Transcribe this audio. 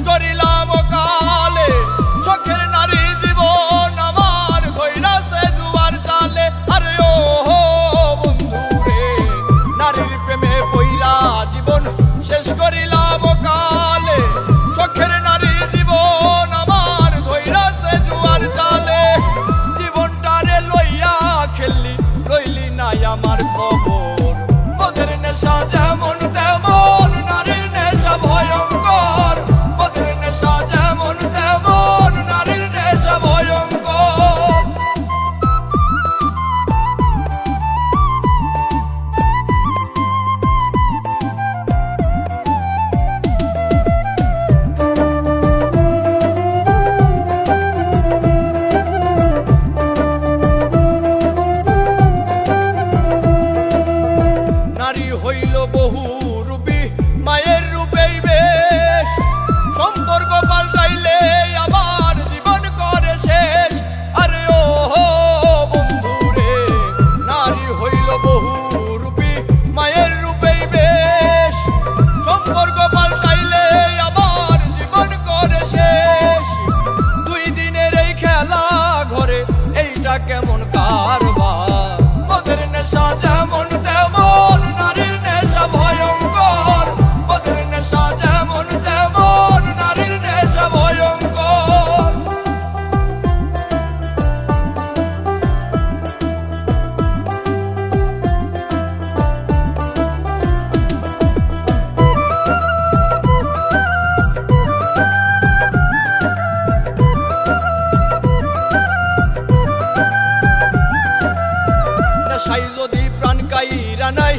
করিলাম কালে শখের নারী জীবন আমার ধইরাছে জুয়ার জালে। আরে ও বন্ধু রে, নারীর প্রেমে পইরা জীবন শেষ করিলাম কালে শখের নারী জীবন আমার ধইরাছে জুয়ার জালে। জীবনটারে লইয়া খেললি রইলি নাই আমার খবর, মদের নেশা যেমন তেমন নারীর নেশা ভয়ঙ্কর, মদের নেশা যেমন তেমন নারীর নেশা ভয়ঙ্কর। নারী হইল বহু রূপী মায়ের রূপেই বেশ, সম্পর্ক পাল্টাইলে আবার জীবন করে শেষ। আরে ও বন্ধু রে, নারী হইল বহু রূপী মায়ের রূপেই বেশ, সম্পর্ক পাল্টাইলে আবার জীবন করে শেষ। দুই দিনের এই খেলা ঘরে এইটা কেমন কারবার, মদের নেশা যেমন তেমন নারীর নেশা ভয়ঙ্কর, মদের নেশা যেমন তেমন নারীর নেশা ভয়ঙ্কর। নেশাই যদি প্রাণ কাইরা নাই